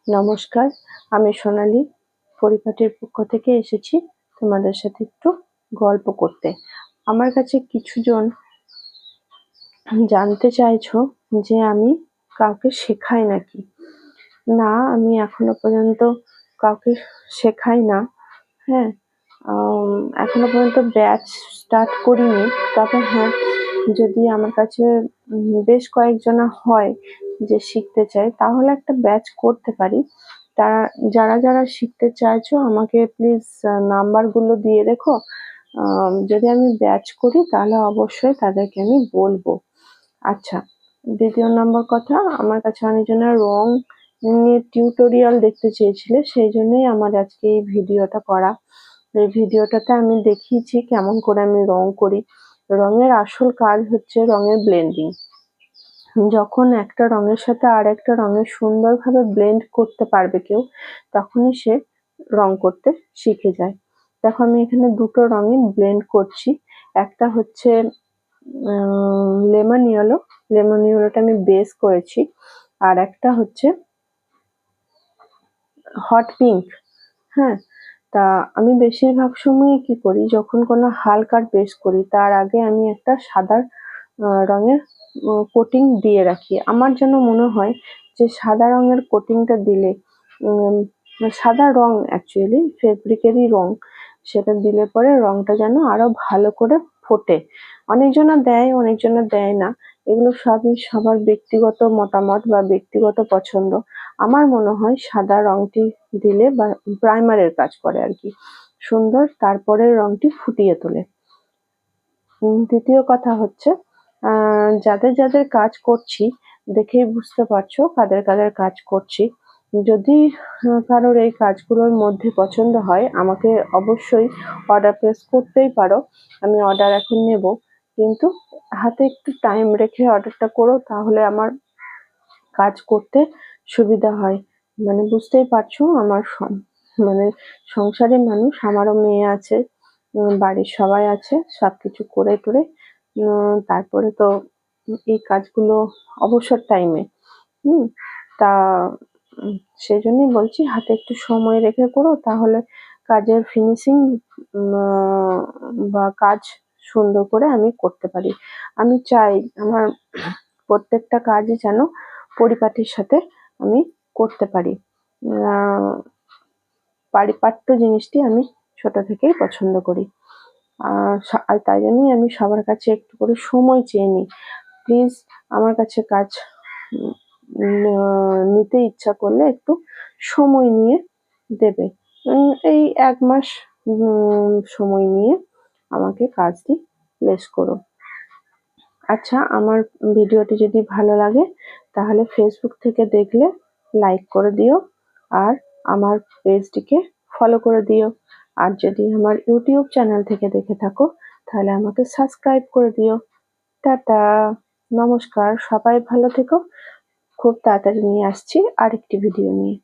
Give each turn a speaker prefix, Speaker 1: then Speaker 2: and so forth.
Speaker 1: নমস্কার, আমি সোনালী পরিপাটির পক্ষ থেকে এসেছি তোমাদের সাথে একটু গল্প করতে। আমার কাছে কিছুজন জানতে চাইছো যে আমি কাউকে শেখাই নাকি? না, আমি এখনো পর্যন্ত কাউকে শেখাই না। হ্যাঁ, এখনো পর্যন্ত ব্যাচ স্টার্ট করিনি। তবে হ্যাঁ, যদি আমার কাছে বেশ কয়েকজনা হয় যে শিখতে চায়, তাহলে একটা ব্যাচ করতে পারি। যারা শিখতে চাইছো আমাকে প্লিজ নাম্বারগুলো দিয়ে রেখো। যদি আমি ব্যাচ করি তাহলে অবশ্যই তাদেরকে আমি বলবো। আচ্ছা, দ্বিতীয় নম্বর কথা, আমার কাছে অনেকজনা রং নিয়ে টিউটোরিয়াল দেখতে চেয়েছিলে, সেই জন্যই আমার আজকে এই ভিডিওটা করা। এই ভিডিওটাতে আমি দেখিয়েছি কেমন করে আমি রং করি। রঙের আসল কাজ হচ্ছে রঙের ব্লেন্ডিং। যখন একটা রঙের সাথে আরেকটা রঙের সুন্দরভাবে ব্লেন্ড করতে পারবে কেউ, তখনই সে রং করতে শিখে যায়। দেখো, আমি এখানে দুটো রঙই ব্লেন্ড করছি। একটা হচ্ছে লেমন ইয়েলোটা আমি বেস করেছি। আর একটা হচ্ছে হট পিঙ্ক। হ্যাঁ, তা আমি বেশিরভাগ সময়ই কি করি, যখন কোনো হালকার বেস করি তার আগে আমি একটা সাদা রঙের কোটিং দিয়ে রাখি। আমার যেন মনে হয় যে সাদা রঙের কোটিংটা দিলে, সাদা রং অ্যাকচুয়ালি ফেব্রিকেরই রং, সেটা দিলে পরে রংটা যেন আরো ভালো করে ফোটে। অনেকজনা দেয়, অনেকজনা দেয় না। এগুলো সবই সবার ব্যক্তিগত মতামত বা ব্যক্তিগত পছন্দ। আমার মনে হয় সাদা রংটি দিলে বা প্রাইমারের কাজ করে আর কি, সুন্দর তারপরে রংটি ফুটিয়ে তোলে। দ্বিতীয় কথা হচ্ছে, যাদের কাজ করছি দেখেই বুঝতে পারছো কাদের কাজ করছি। যদি কারোর এই কাজগুলোর মধ্যে পছন্দ হয়, আমাকে অবশ্যই অর্ডার প্লেস করতেই পারো। আমি অর্ডার এখন নেব, কিন্তু হাতে একটু টাইম রেখে অর্ডারটা করো, তাহলে আমার কাজ করতে সুবিধা হয়। মানে বুঝতেই পারছো, আমার মানে সংসারের মানুষ, আমারও মেয়ে আছে, বাড়ির সবাই আছে, সবকিছু করে টরে তারপরে তো এই কাজগুলো অবসর টাইমে তা সেই জন্যই বলছি হাতে একটু সময় রেখে করো, তাহলে কাজের ফিনিশিং বা কাজ সুন্দর করে আমি করতে পারি। আমি চাই আমার প্রত্যেকটা কাজই যেন পরিপাটির সাথে আমি করতে পারি। পারিপাট্য জিনিসটি আমি ছোট থেকেই পছন্দ করি। আর তাই জন্যই আমি সবার কাছে একটু করে সময় চেয়ে নিই। প্লিজ আমার কাছে কাজ নিতে ইচ্ছা করলে একটু সময় নিয়ে দেবে। এই ১ মাস সময় নিয়ে আমাকে কাজটি প্লেস করো। আচ্ছা, আমার ভিডিওটি যদি ভালো লাগে তাহলে ফেসবুক থেকে দেখলে লাইক করে দিও, আর আমার পেজটিকে ফলো করে দিও। আর যদি আমার ইউটিউব চ্যানেল থেকে দেখে থাকো তাহলে আমাকে সাবস্ক্রাইব করে দিও। টাটা, নমস্কার, সবাই ভালো থেকো। খুব তাড়াতাড়ি নিয়ে আসছি আরেকটি ভিডিও নিয়ে।